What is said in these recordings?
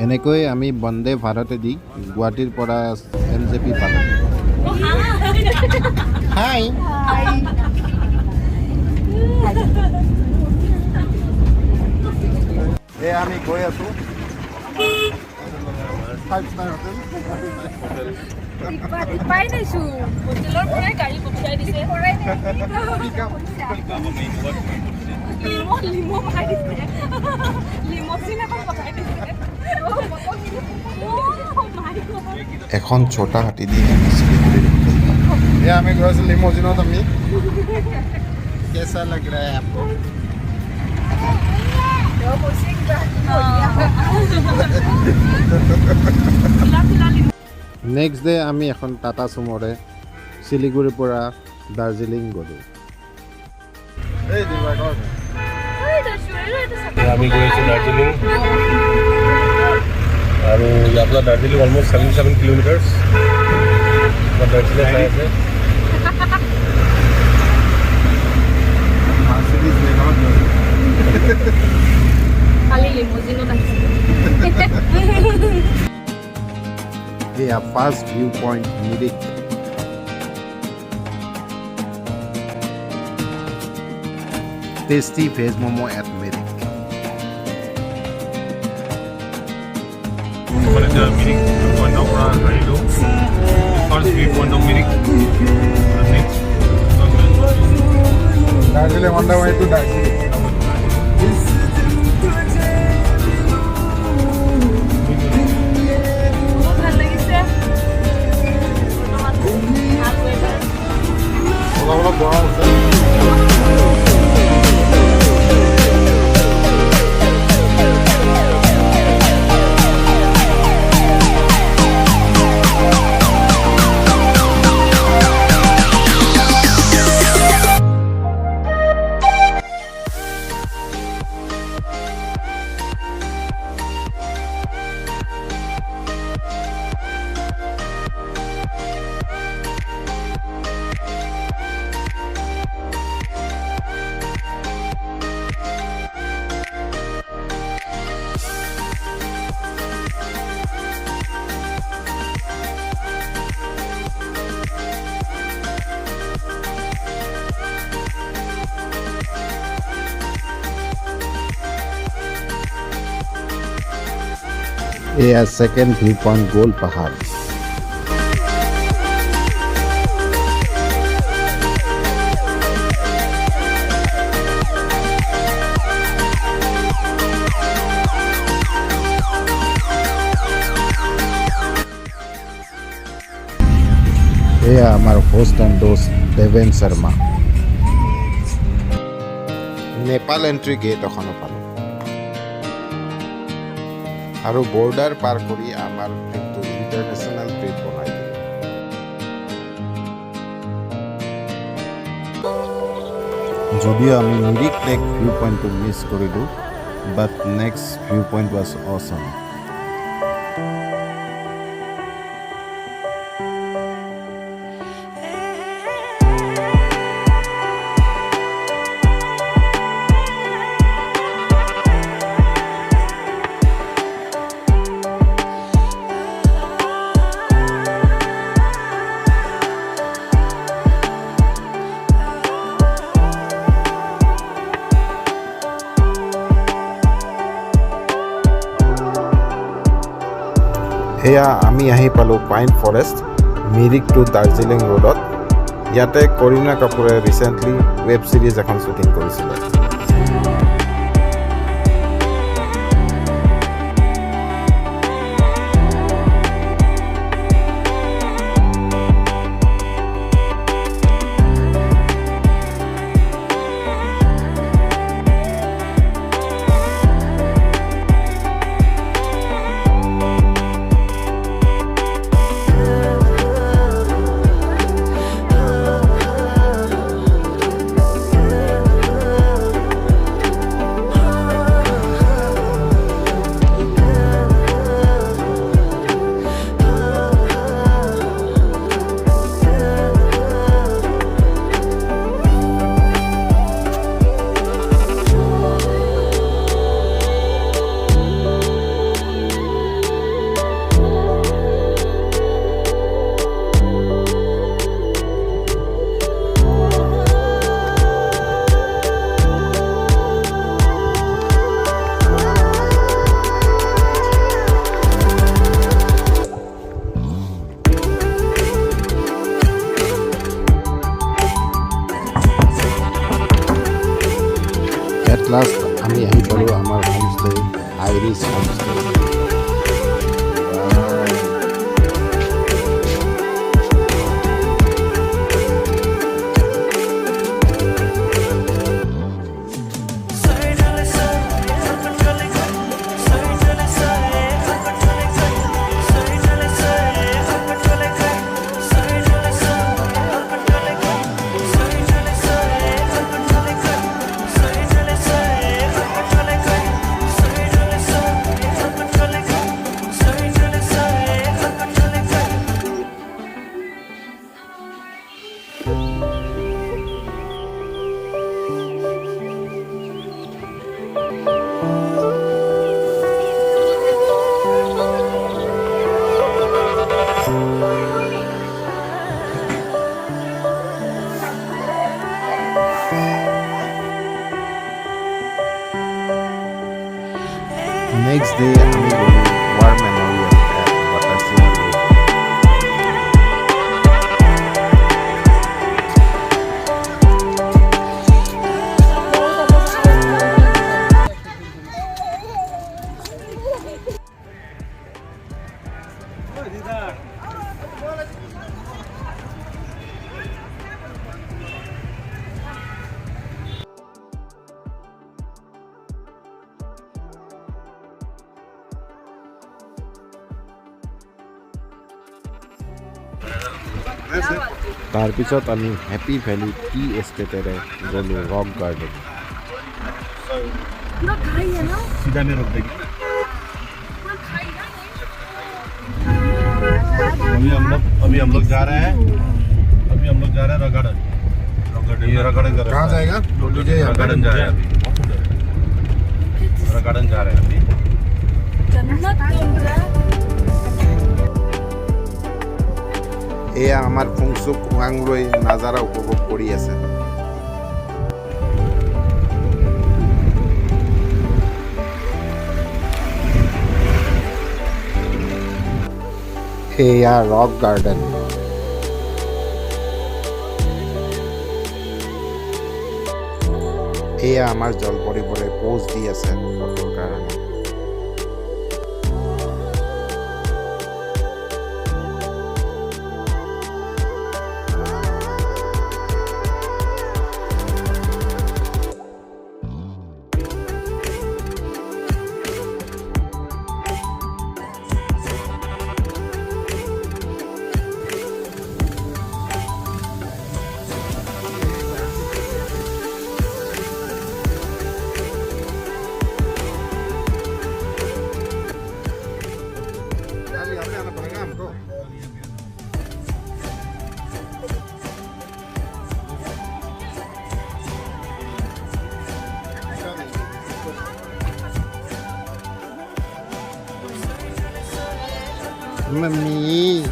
এনেকৈ আমি বন্দে ভাৰতেদি গুৱাহাটীৰ পৰা NJP পালোঁ। হাই আমি গৈ আছোঁ 5 star হোটেল। পাই নাইছো হোটেলৰ পৰাই গাড়ী পঠিয়াই দিছে লিমো পঠাই দিছে লিমোচিন এখন পঠাই দিছে এখন ছোটা হাতী দি আমি শিলিগুড়ি हमें घर से लिमोजिनो तमी कैसा लग रहा है आपको? নেক্সট ডে আমি এখন টাটা চুমৰে শিলিগুড়িৰ পৰা দাৰ্জিলিং গ'লোঁ। আমি গৈ আছোঁ দাৰ্জিলিং আৰু ইয়াৰ পৰা দাৰ্জিলিং অলমষ্ট 77 কিলোমিটাৰ্ছ। দাৰ্জিলিং চাই আছে খালি লিমোজিনত আহিছে এয়া first view point Mirik. Tasty veg momo' at Mirik. Mirik পইণ্টৰ পৰা আহিলোঁ। First view point of Mirik. Darjeeling on the way to Darjeeling. বহুত ভাল লাগিছে অলপ গৰম আছে। এয়া ছেকেণ্ড ভিউ পইণ্ট গোল পাহাৰ। এয়া আমাৰ হোষ্ট এণ্ড ডোষ্ট দেৱেন শৰ্মা। নেপাল এণ্ট্ৰি গেট এখনো পালোঁ আৰু বৰ্ডাৰ পাৰ কৰি আমাৰ ট্ৰিপটো ইণ্টাৰনেশ্যনেল ট্ৰিপ বনাই দিলোঁ। যদিও আমি মিৰিক লেক ভিউ পইণ্টটো মিছ কৰিলোঁ, but next view point was awesome. এয়া আমি আহি পালোঁ pine forest, Mirik to Darjeeling ৰোডত। ইয়াতে কৰিনা কাপুৰে ৰিচেণ্টলি ৱেব ছিৰিজ এখন শ্বুটিং কৰিছিলে। এট লাষ্ট আমি আহি পালোঁ আমাৰ homestay Iris homestay. Next day আমি গ'লোঁ war memorial at Batasia lake. তাৰপিছত আমি হেপী ভেলী টি এষ্টেটেৰে গ'লোঁ ৰক গাৰ্ডেন। पूरा खाई है ना, सीधा में रोक देगी। पूरा खाई है। अभी हम लोग जा रहे हैं रॉक गार्डन। ये रॉक गार्डन जा रहे हैं। कहाँ जाएगा? रॉक गार्डन जा रहे हैं अभी। रॉक गार्डन जा रहे हैं अभी। जन्नत केंद्र এয়া আমাৰ ফুংচুক ওৱাংৰৈ নাজাৰা উপভোগ কৰি আছে। এয়া ৰক গাৰ্ডেন। এয়া আমাৰ জলপৰীবোৰে প'জ দি আছে ফটোৰ কাৰণে। Mami.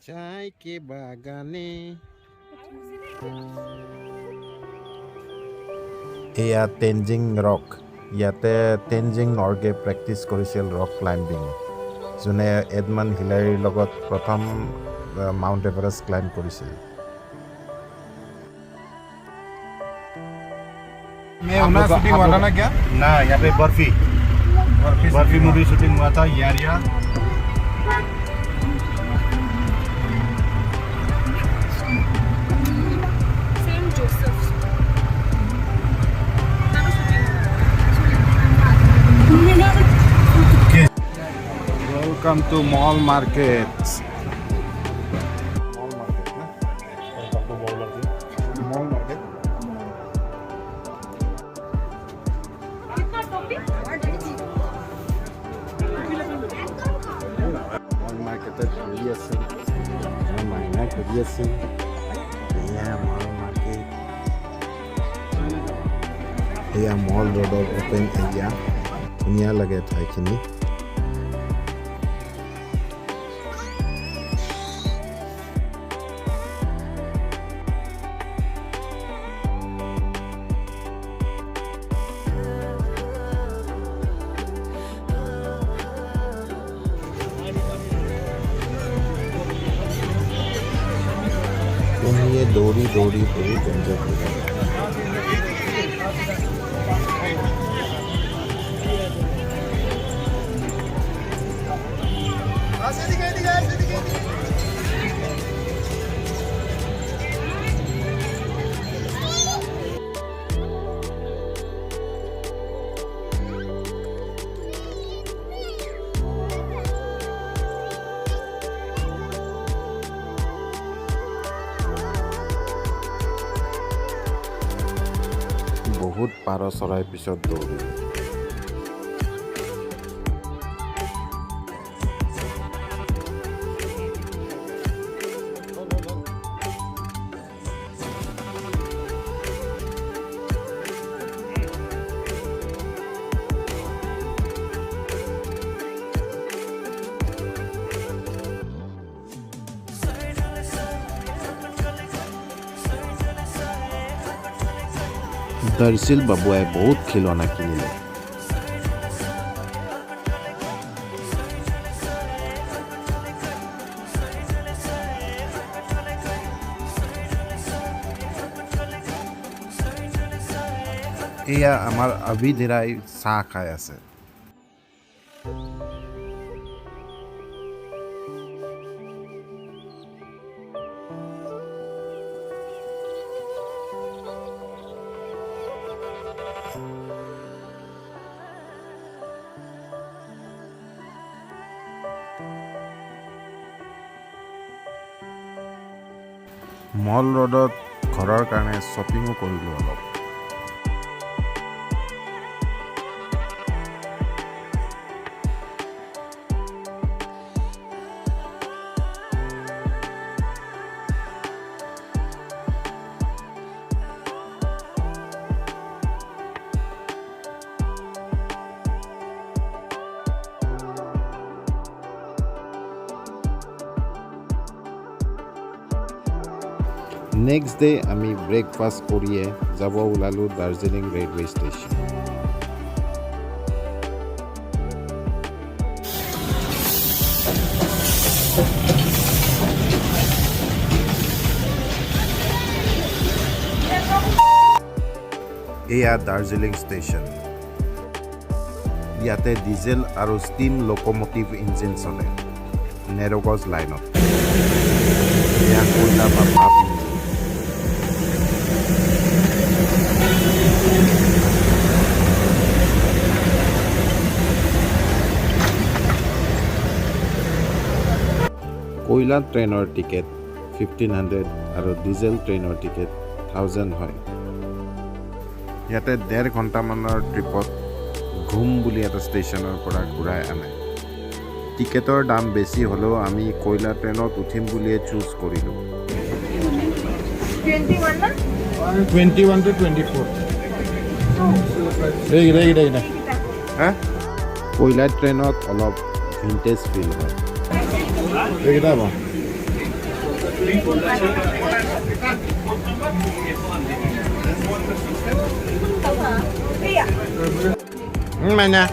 Chai ke bagane. এয়া টেনজিং ৰক। ইয়াতে টেনজিং নৰ্গে প্ৰেক্টিছ কৰিছিল ৰক ক্লাইম্বিং, যোনে এডমাণ্ড হিলাৰীৰ লগত প্ৰথম মাউণ্ট এভাৰেষ্ট ক্লাইম্ব কৰিছিল। मैं वहाँ शूटिंग हुआ था ना क्या? ना, यहाँ पे बर्फी मूवी शूटिंग हुआ था Yaariyan. Saint Joseph Welcome to Mall Markets. Mall Market. कितना टॉपिक Mall Market ঘূৰি আছে, মাইনা ঘূৰি আছে। এয়া Mall Market। এয়া মল ৰোডৰ অপেন এৰিয়া, ধুনীয়া লাগে ঠাইখিনি। আমিয়ে দৌৰি দৌৰি বহুত এনজয় কৰিলোঁ। বহুত পাৰ চৰাইৰ পিছত দৌৰিলোঁ। দৰ্শিল বাবুৱে বহুত খিলনা কিনিলে। এয়া আমাৰ আবিধিৰাই চাহ খাই আছে। মল ৰোডত ঘৰৰ কাৰণে শ্বপিঙো কৰিলোঁ অলপ। নেক্সট ডে আমি ব্ৰেকফাষ্ট কৰিয়ে যাব ওলালোঁ দাৰ্জিলিং ৰেলৱে ষ্টেচন। এয়া দাৰ্জিলিং ষ্টেচন। ইয়াতে ডিজেল আৰু ষ্টিম লোক'ম'টিভ ইঞ্জিন চলে নেৰগজ লাইনত। এয়া কয়লা বা ভাপ ইঞ্জিন। কয়লা ট্ৰেইনৰ টিকেট 1500 আৰু ডিজেল ট্ৰেইনৰ টিকেট 1000 হয়। ইয়াতে 1.5 ঘণ্টামানৰ ট্ৰিপত ঘুম বুলি এটা ষ্টেচনৰ পৰা ঘূৰাই আনে। টিকেটৰ দাম বেছি হ'লেও আমি কয়লা ট্ৰেইনত উঠিম বুলিয়ে চুজ কৰিলোঁ। 21 to 24 হা কয়লা ট্ৰেইনত অলপ ভিনটেজ ফিল হয়। এইকেইটা পাওঁ। মাইনা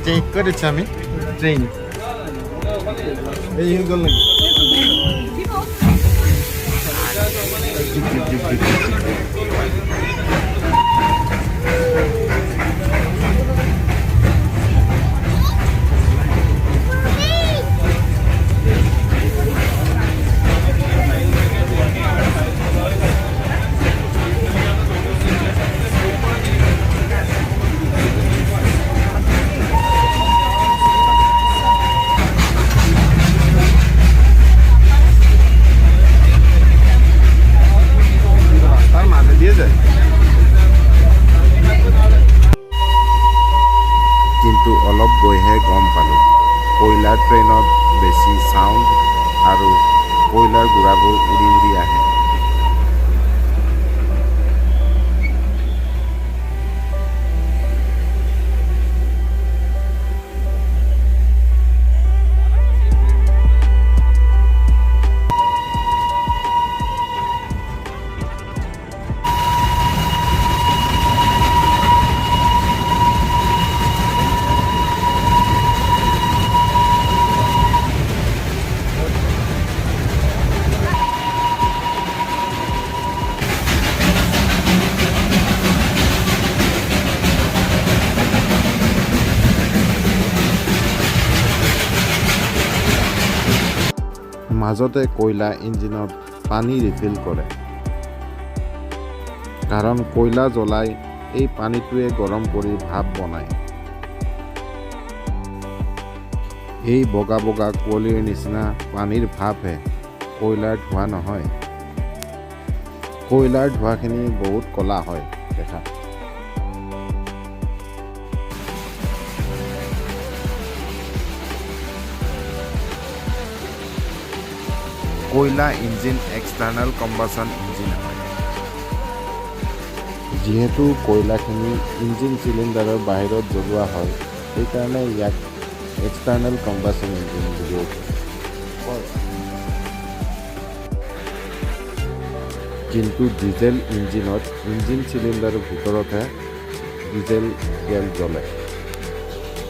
চেক করেছি আমি ট্রেন এই গেল নাকি কিন্তু অলপ গৈহে গম পালোঁ কয়লাৰ ট্ৰেইনত বেছি চাউণ্ড আৰু কয়লাৰ গুড়াবোৰ উৰি উৰি আহে। মাজতে কয়লা ইঞ্জিনত পানী ৰিফিল কৰে, কাৰণ কয়লা জ্বলাই এই পানীটোৱে গৰম কৰি ভাপ বনায়। এই বগা বগা কুঁৱলীৰ নিচিনা পানীৰ ভাপহে কয়লাৰ ধোঁৱা নহয়। কয়লাৰ ধোঁৱাখিনি বহুত ক'লা হয় দেখাত। কয়লা ইঞ্জিন এক্সটাৰ্নেল কম্বাছন ইঞ্জিন হয়। যিহেতু কয়লাখিনি ইঞ্জিন চিলিণ্ডাৰৰ বাহিৰত জ্বলোৱা হয়, সেইকাৰণে ইয়াক এক্সটাৰ্নেল কম্বাছন ইঞ্জিন বুলিও কয়। কিন্তু ডিজেল ইঞ্জিনত ইঞ্জিন চিলিণ্ডাৰৰ ভিতৰতহে ডিজেল তেল জ্বলে,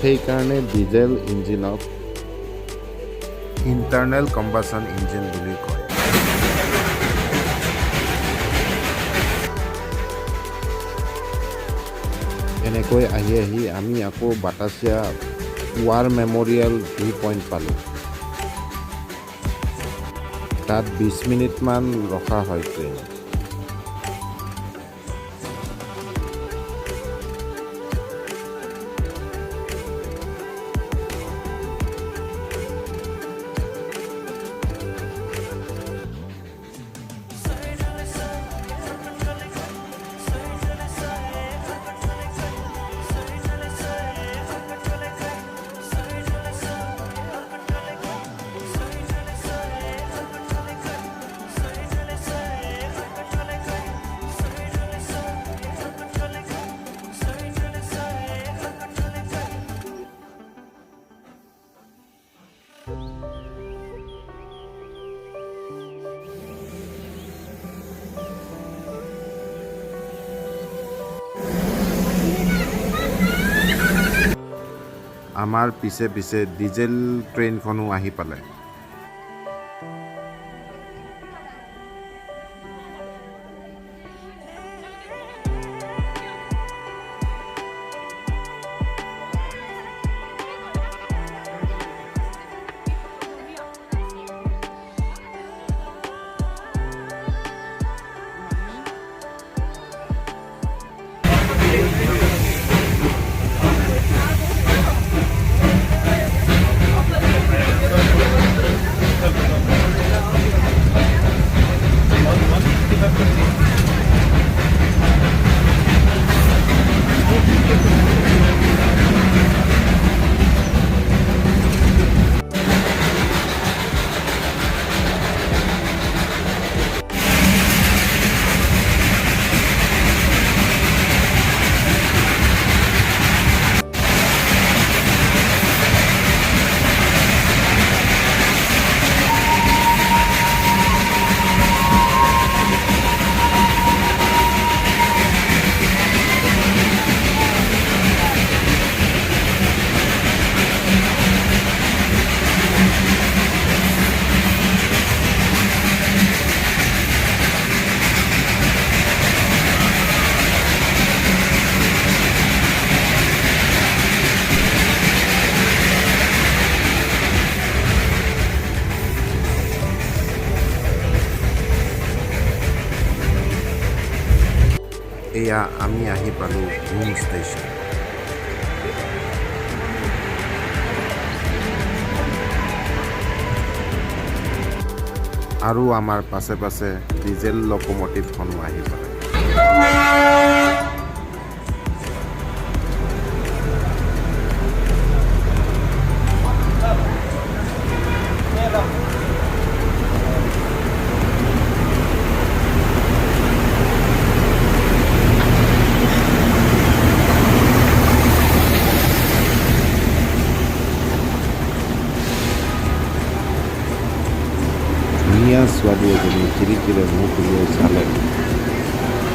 সেইকাৰণে ডিজেল ইঞ্জিনক ইণ্টাৰনেল কম্বাছন ইঞ্জিন বুলি কয়। এনেকৈ আহি আহি আমি আকৌ বাটাচিয়া ৱাৰ মেম'ৰিয়েল ভিউ পইণ্ট পালোঁ। তাত 20 মিনিটমান ৰখা হয় ট্ৰেইন। আমাৰ পিছে পিছে ডিজেল ট্ৰেইনখনো আহি পালে। এয়া আমি আহি পালোঁ ঘুম ষ্টেচন। আৰু আমাৰ পাছে পাছে ডিজেল লোকোমোটিভখনো আহি পালে। ধুনীয়া ছোৱালী এজনী খিৰিকীৰে মুখ উলিয়াই চালে,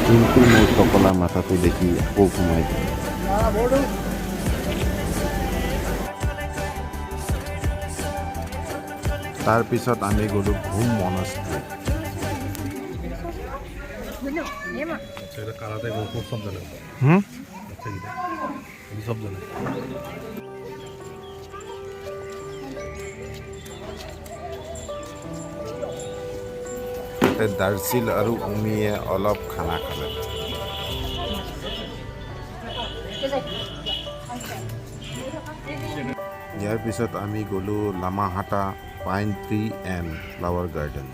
কিন্তু মোৰ টকলা মাথাটো দেখি আকৌ সোমাই দিলে। তাৰপিছত আমি গ'লোঁ ঘুম মনস্ট্ৰী। अच्छा इधर कराटे को खूब सब जने अच्छा इधर अभी सब जने তাতে দাৰ্জিল আৰু উমিয়ে অলপ খানা খালে। ইয়াৰ পিছত আমি গ'লোঁ Lamahatta pine tree and flower garden.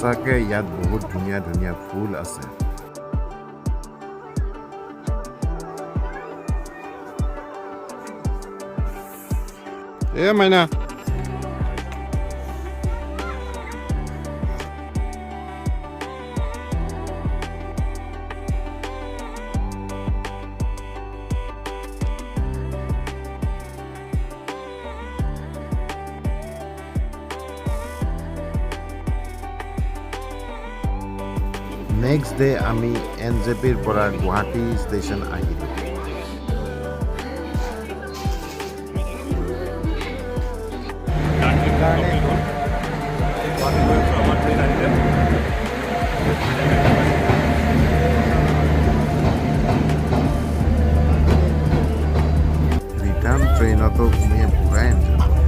সঁচাকৈ ইয়াত বহুত ধুনীয়া ধুনীয়া ফুল আছে। এ মাইনা নেক্সট ডে আমি NJPৰ পৰা গুৱাহাটী ষ্টেচন আহিলোঁ। ৰিটাৰ্ণ ট্ৰেইনতো উমিয়ে পুৰা এনজয় কৰে।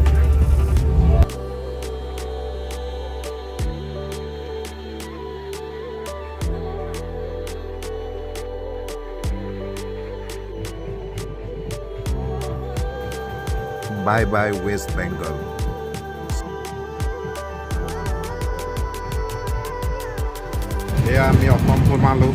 Bye bye West Bengal. এয়া আমি অসম সোমালোঁ।